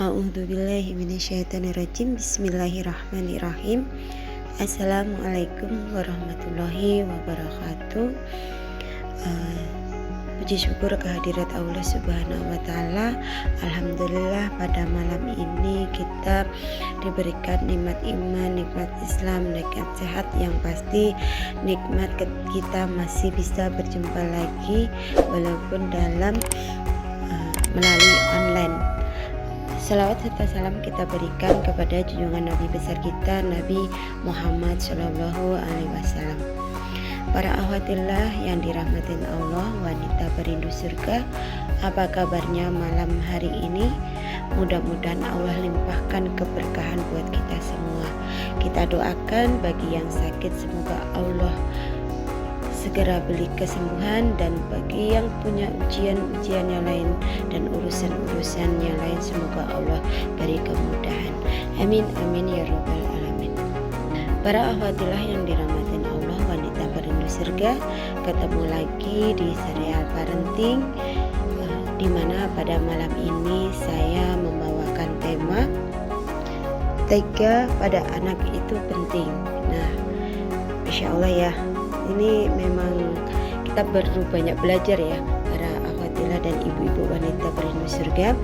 A'udzubillahi minasyaitonirrajim. Bismillahirrahmanirrahim. Assalamualaikum warahmatullahi wabarakatuh. Puji syukur kehadirat Allah Subhanahu wa Ta'ala. Alhamdulillah, pada malam ini kita diberikan nikmat iman, nikmat Islam, nikmat sehat, yang pasti nikmat kita masih bisa berjumpa lagi walaupun dalam melalui online. Salawat serta salam kita berikan kepada junjungan Nabi besar kita, Nabi Muhammad Shallallahu Alaihi Wasallam. Para akhwatillah yang dirahmatin Allah, wanita perindu surga, apa kabarnya malam hari ini? Mudah-mudahan Allah limpahkan keberkahan buat kita semua. Kita doakan bagi yang sakit, semoga Allah segera beri kesembuhan, dan bagi yang punya ujian-ujian yang lain dan urusan-urusan yang lain, semoga Allah beri kemudahan. Amin amin ya rabbal alamin. Para akhwatillah yang dirahmatin Allah, wanita perindu surga, ketemu lagi di serial parenting, di mana pada malam ini saya membawakan tema tega pada anak itu penting. Nah, insya Allah ya, ini memang kita perlu banyak belajar ya, para akhwatillah dan ibu-ibu wanita perindu surga.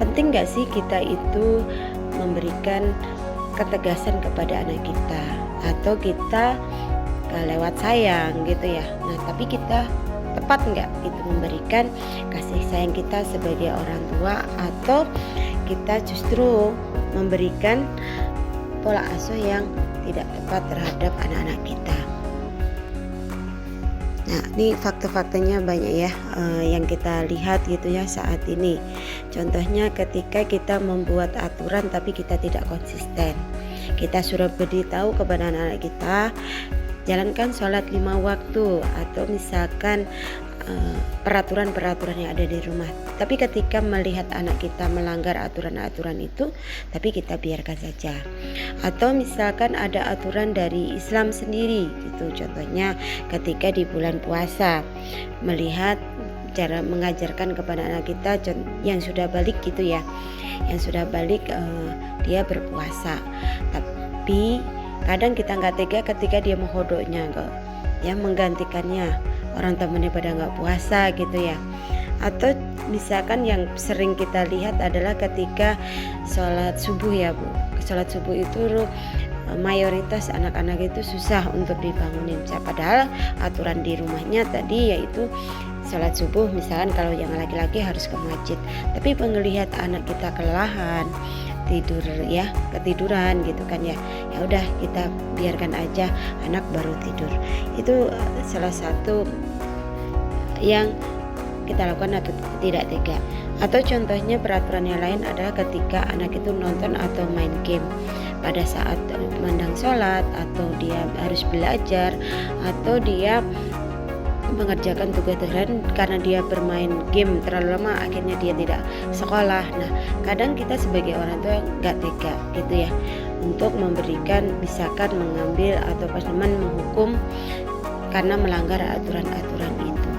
Penting gak sih kita itu memberikan ketegasan kepada anak kita, atau kita lewat sayang gitu ya. Nah, tapi kita tepat nggak itu memberikan kasih sayang kita sebagai orang tua, atau kita justru memberikan pola asuh yang tidak tepat terhadap anak-anak kita. Nah, ini fakta-faktanya banyak ya, yang kita lihat gitu ya saat ini. Contohnya ketika kita membuat aturan tapi kita tidak konsisten. Kita sudah beritahu kepada anak-anak kita, jalankan sholat 5 waktu, atau misalkan peraturan-peraturan yang ada di rumah. Tapi ketika melihat anak kita melanggar aturan-aturan itu, tapi kita biarkan saja. Atau misalkan ada aturan dari Islam sendiri gitu. Contohnya ketika di bulan puasa, melihat cara mengajarkan kepada anak kita yang sudah balik gitu ya, yang sudah balik dia berpuasa. Tapi kadang kita nggak tega ketika dia menghodoknya kok, ya, menggantikannya, orang temannya pada nggak puasa gitu ya. Atau misalkan yang sering kita lihat adalah ketika sholat subuh ya Bu. Sholat subuh itu mayoritas anak-anak itu susah untuk dibangunin. Padahal aturan di rumahnya tadi yaitu sholat subuh, misalkan kalau yang laki-laki harus ke masjid. Tapi melihat anak kita kelelahan, tidur ya, ketiduran gitu kan ya, ya udah kita biarkan aja anak baru tidur. Itu salah satu yang kita lakukan atau tidak tega. Atau contohnya peraturan yang lain adalah ketika anak itu nonton atau main game pada saat memandang sholat, atau dia harus belajar, atau dia mengerjakan tugas karena dia bermain game terlalu lama, akhirnya dia tidak sekolah. Nah, kadang kita sebagai orang tua nggak tega gitu ya untuk memberikan, misalkan mengambil atau pasaman menghukum karena melanggar aturan-aturan itu.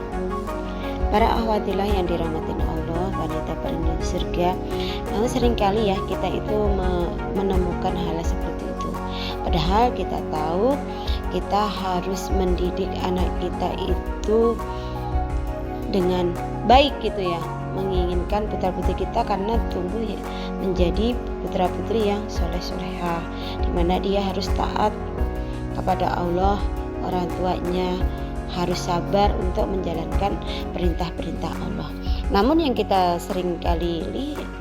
Para akhwatillah yang dirahmatin Allah, wanita perindu surga, memang seringkali ya kita itu menemukan hal seperti itu. Padahal kita tahu kita harus mendidik anak kita itu dengan baik gitu ya, menginginkan putra-putri kita karena tumbuh ya, menjadi putra-putri yang soleh-solehah, dimana dia harus taat kepada Allah, orang tuanya harus sabar untuk menjalankan perintah-perintah Allah. Namun yang kita sering kali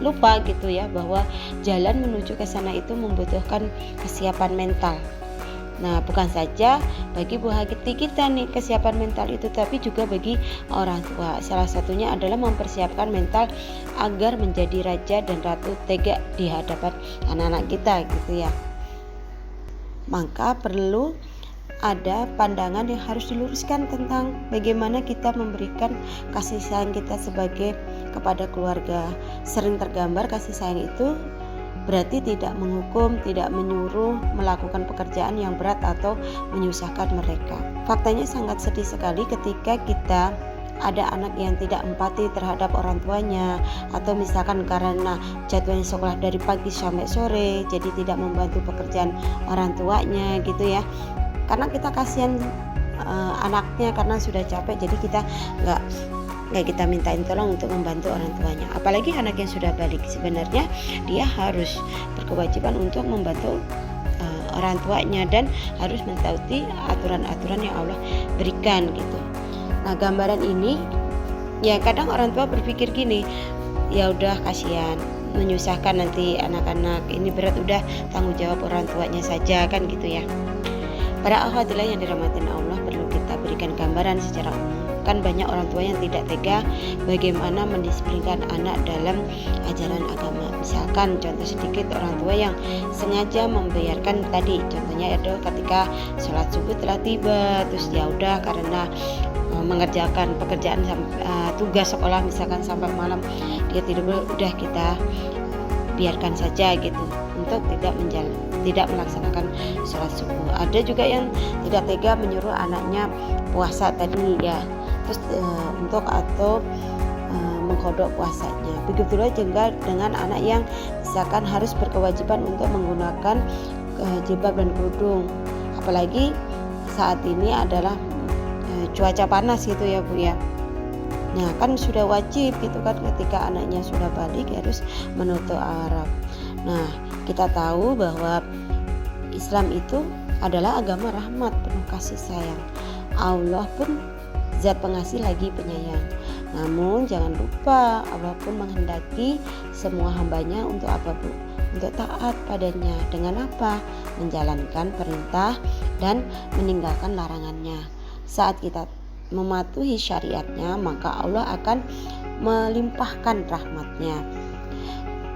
lupa gitu ya, bahwa jalan menuju ke sana itu membutuhkan kesiapan mental. Nah, bukan saja bagi buah hati kita nih kesiapan mental itu, tapi juga bagi orang tua. Salah satunya adalah mempersiapkan mental agar menjadi raja dan ratu tega di hadapan anak-anak kita gitu ya. Maka perlu ada pandangan yang harus diluruskan tentang bagaimana kita memberikan kasih sayang kita sebagai kepada keluarga. Sering tergambar kasih sayang itu berarti tidak menghukum, tidak menyuruh melakukan pekerjaan yang berat atau menyusahkan mereka. Faktanya sangat sedih sekali ketika kita ada anak yang tidak empati terhadap orang tuanya, atau misalkan karena jadwalnya sekolah dari pagi sampai sore jadi tidak membantu pekerjaan orang tuanya gitu ya, karena kita kasihan anaknya karena sudah capek, jadi kita nggak kita mintain tolong untuk membantu orang tuanya. Apalagi anak yang sudah balik, sebenarnya dia harus berkewajiban untuk membantu orang tuanya dan harus mentaati aturan-aturan yang Allah berikan gitu. Nah, gambaran ini ya kadang orang tua berpikir gini, ya udah kasihan, menyusahkan nanti anak-anak, ini berat, udah tanggung jawab orang tuanya saja kan gitu ya. Para akhwatilah yang dirahmatin Allah, perlu kita berikan gambaran secara umum. Kan banyak orang tua yang tidak tega bagaimana mendisiplinkan anak dalam ajaran agama. Misalkan contoh sedikit, orang tua yang sengaja membiarkan tadi, contohnya itu ketika sholat subuh telah tiba, terus ya udah karena mengerjakan pekerjaan tugas sekolah misalkan sampai malam dia tidur, udah kita biarkan saja gitu untuk tidak melaksanakan sholat subuh. Ada juga yang tidak tega menyuruh anaknya puasa tadi ya, terus untuk atau mengkodok puasanya. Begitulah juga dengan anak yang misalkan harus berkewajiban untuk menggunakan jilbab dan kerudung, apalagi saat ini adalah cuaca panas gitu ya Bu ya. Nah kan sudah wajib gitu kan, ketika anaknya sudah balik harus menutup aurat. Nah kita tahu bahwa Islam itu adalah agama rahmat, penuh kasih sayang. Allah pun zat pengasih lagi penyayang. Namun jangan lupa Allah pun menghendaki semua hambanya untuk apa Bu? Untuk taat padanya. Dengan apa? Menjalankan perintah dan meninggalkan larangannya. Saat kita mematuhi syariatnya, maka Allah akan melimpahkan rahmatnya.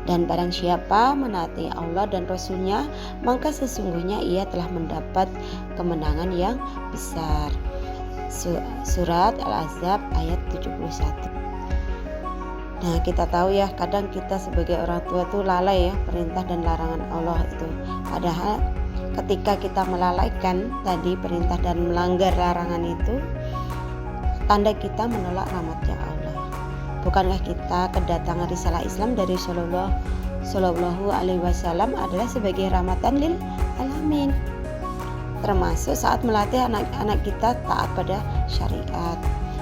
Dan barang siapa menaati Allah dan Rasulnya, maka sesungguhnya ia telah mendapat kemenangan yang besar. Surat Al-Ahzab ayat 71. Nah kita tahu ya, kadang kita sebagai orang tua tuh lalai ya perintah dan larangan Allah itu. Padahal ketika kita melalaikan tadi perintah dan melanggar larangan itu, tanda kita menolak rahmatnya Allah. Bukankah kita kedatangan risalah Islam dari Sallallahu Alaihi Wasallam adalah sebagai rahmatan lil alamin, termasuk saat melatih anak-anak kita taat pada syariat.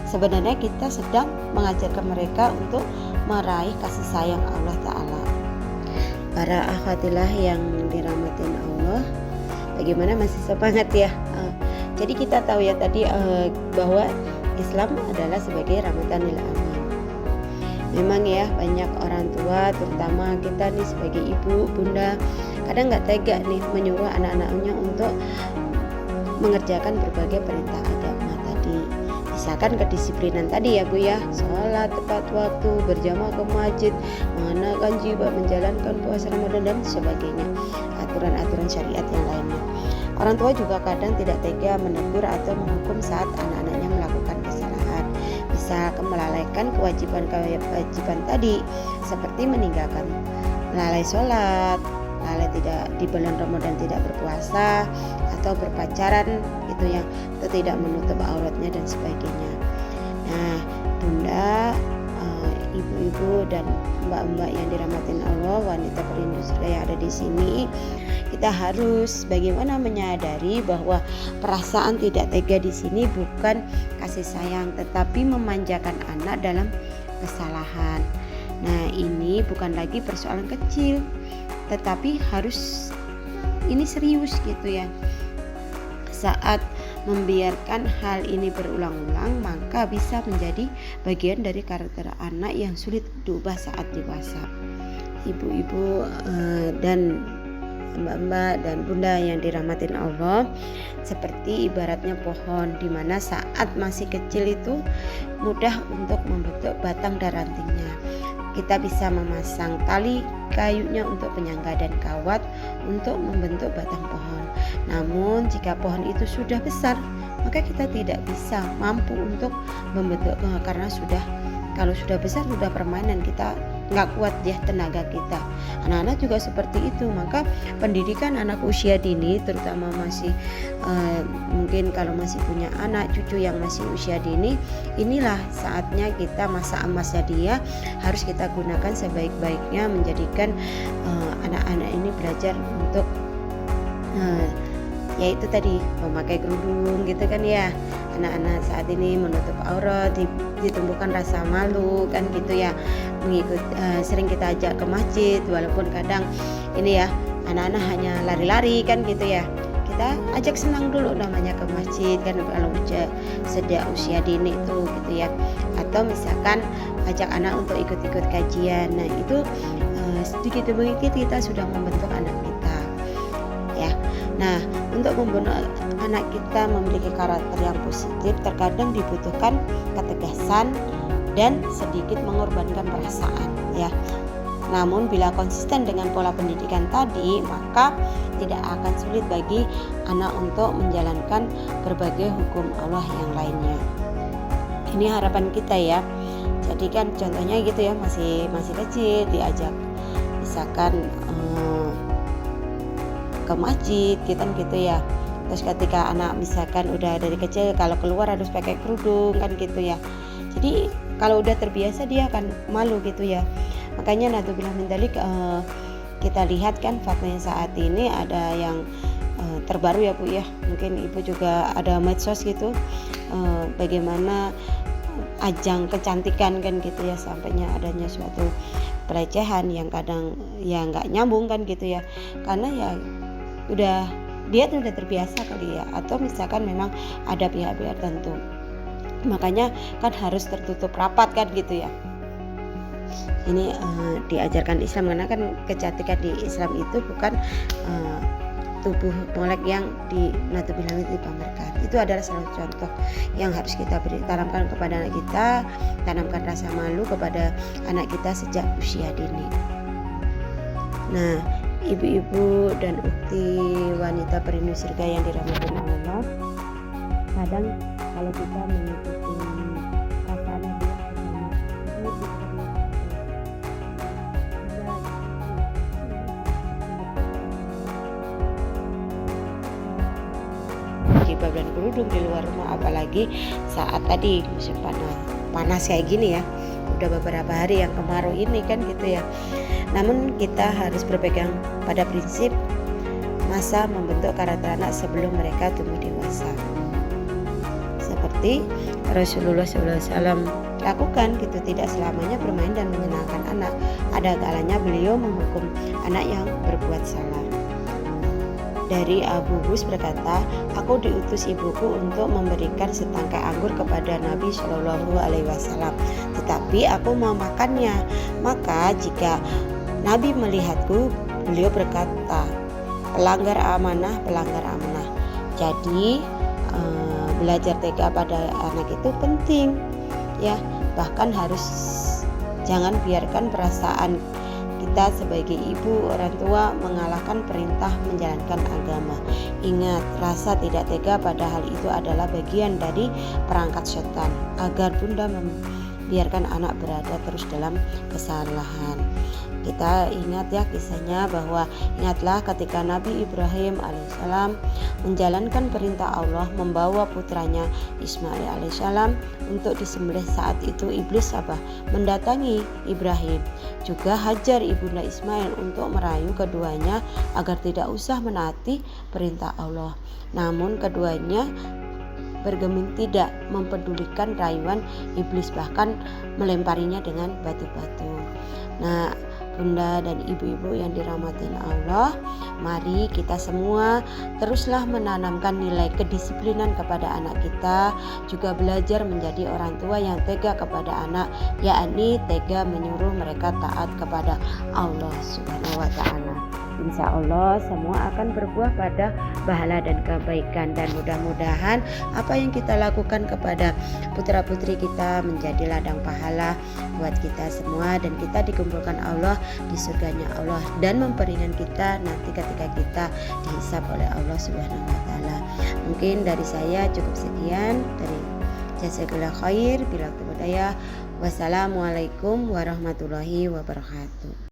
Sebenarnya kita sedang mengajarkan mereka untuk meraih kasih sayang Allah Ta'ala. Para akhwatilah yang dirahmatin Allah, bagaimana masih semangat ya? Jadi kita tahu ya tadi bahwa Islam adalah sebagai rahmatan lil alamin. Memang ya banyak orang tua, terutama kita nih sebagai ibu, bunda, kadang nggak tega nih menyuruh anak-anaknya untuk mengerjakan berbagai perintah agama tadi. Misalkan kedisiplinan tadi ya Bu ya, sholat tepat waktu, berjamaah ke masjid, mengenakan jilbab, menjalankan puasa Ramadan dan sebagainya, aturan-aturan syariat yang lainnya. Orang tua juga kadang tidak tega menegur atau menghukum saat anak-anaknya melakukan kesalahan, misalkan melalaikan kewajiban tadi, seperti meninggalkan lalai sholat, lalai tidak di bulan Ramadan tidak berpuasa, atau berpacaran gitu ya, atau tidak menutup auratnya dan sebagainya. Nah bunda, ibu-ibu dan mbak-mbak yang dirahmatin Allah, wanita perindustrian yang ada di sini, kita harus bagaimana menyadari bahwa perasaan tidak tega di sini bukan kasih sayang, tetapi memanjakan anak dalam kesalahan. Nah ini bukan lagi persoalan kecil, tetapi harus ini serius gitu ya. Saat membiarkan hal ini berulang-ulang, maka bisa menjadi bagian dari karakter anak yang sulit diubah saat dewasa. Ibu-ibu dan mbak-mbak dan bunda yang dirahmatin Allah, seperti ibaratnya pohon, dimana saat masih kecil itu mudah untuk membentuk batang dan rantingnya. Kita bisa memasang tali kayunya untuk penyangga dan kawat untuk membentuk batang pohon. Namun jika pohon itu sudah besar, maka kita tidak bisa mampu untuk membentuk, karena kalau sudah besar sudah permanen, kita nggak kuat ya tenaga kita. Anak-anak juga seperti itu. Maka pendidikan anak usia dini, terutama masih mungkin kalau masih punya anak cucu yang masih usia dini, inilah saatnya kita, masa emasnya dia harus kita gunakan sebaik-baiknya, menjadikan anak-anak ini belajar untuk yaitu tadi memakai kerudung gitu kan ya. Anak-anak saat ini menutup aurat, ditumbuhkan rasa malu kan gitu ya, sering kita ajak ke masjid, walaupun kadang ini ya anak-anak hanya lari-lari kan gitu ya, kita ajak senang dulu namanya ke masjid kan kalau sejak usia dini itu gitu ya. Atau misalkan ajak anak untuk ikut-ikut kajian. Nah itu sedikit demi sedikit kita sudah membentuk anak kita ya. Nah, untuk membunuh anak kita memiliki karakter yang positif, terkadang dibutuhkan ketegasan dan sedikit mengorbankan perasaan ya. Namun bila konsisten dengan pola pendidikan tadi, maka tidak akan sulit bagi anak untuk menjalankan berbagai hukum Allah yang lainnya. Ini harapan kita ya. Jadi kan contohnya gitu ya, masih kecil diajak misalkan ke masjid gitu kan gitu ya. Terus ketika anak misalkan udah dari kecil kalau keluar harus pakai kerudung kan gitu ya. Jadi kalau udah terbiasa dia akan malu gitu ya. Makanya naudzubillah min dzalik, kita lihat kan fatwanya saat ini ada yang terbaru ya Bu ya. Mungkin Ibu juga ada medsos gitu, bagaimana ajang kecantikan kan gitu ya, sampainya adanya suatu pelecehan yang kadang ya nggak nyambung kan gitu ya. Karena ya dia udah terbiasa kali ya, atau misalkan memang ada pihak-pihak tertentu, makanya kan harus tertutup rapat kan gitu ya. Ini diajarkan Islam, karena kan kecantikan di Islam itu bukan tubuh molek yang naudzubillah dipamerkan. Itu adalah salah satu contoh yang harus kita tanamkan kepada anak kita, tanamkan rasa malu kepada anak kita sejak usia dini. Nah, ibu-ibu dan ukti wanita perindu surga yang dirahmati Allah, kadang kalau kita mengikuti kata Nabi jilbab dan kerudung di luar rumah, apalagi saat tadi musim panas kayak gini ya, udah beberapa hari yang kemarau ini kan gitu ya. Namun kita harus berpegang pada prinsip masa membentuk karakter anak sebelum mereka tumbuh dewasa, seperti Rasulullah SAW lakukan gitu. Tidak selamanya bermain dan menyenangkan anak, ada kalanya beliau menghukum anak yang berbuat salah. Dari Abu Hus berkata, aku diutus ibuku untuk memberikan setangkai anggur kepada Nabi Shallallahu Alaihi Wasallam, tetapi aku mau makannya. Maka jika Nabi melihatku, beliau berkata, pelanggar amanah, pelanggar amanah. Jadi belajar tega pada anak itu penting ya. Bahkan harus jangan biarkan perasaan kita sebagai ibu orang tua mengalahkan perintah menjalankan agama. Ingat, rasa tidak tega pada hal itu adalah bagian dari perangkat setan agar bunda membiarkan anak berada terus dalam kesalahan. Kita ingat ya kisahnya, bahwa ingatlah ketika Nabi Ibrahim alaihissalam menjalankan perintah Allah membawa putranya Ismail alaihissalam untuk disembelih. Saat itu iblis mendatangi Ibrahim, juga Hajar ibunda Ismail, untuk merayu keduanya agar tidak usah menaati perintah Allah. Namun keduanya bergeming tidak mempedulikan rayuan iblis, bahkan melemparinya dengan batu-batu. Nah, bunda dan ibu-ibu yang dirahmati Allah, mari kita semua teruslah menanamkan nilai kedisiplinan kepada anak kita, juga belajar menjadi orang tua yang tega kepada anak, yakni tega menyuruh mereka taat kepada Allah Subhanahu wa Ta'ala. Insya Allah semua akan berbuah pada pahala dan kebaikan, dan mudah-mudahan apa yang kita lakukan kepada putra-putri kita menjadi ladang pahala buat kita semua, dan kita dikumpulkan Allah di surganya Allah, dan memperingan kita nanti ketika kita dihisab oleh Allah Subhanahu wa Ta'ala. Mungkin dari saya cukup sekian. Dari jazakallahu khair, bila Wassalamualaikum warahmatullahi wabarakatuh.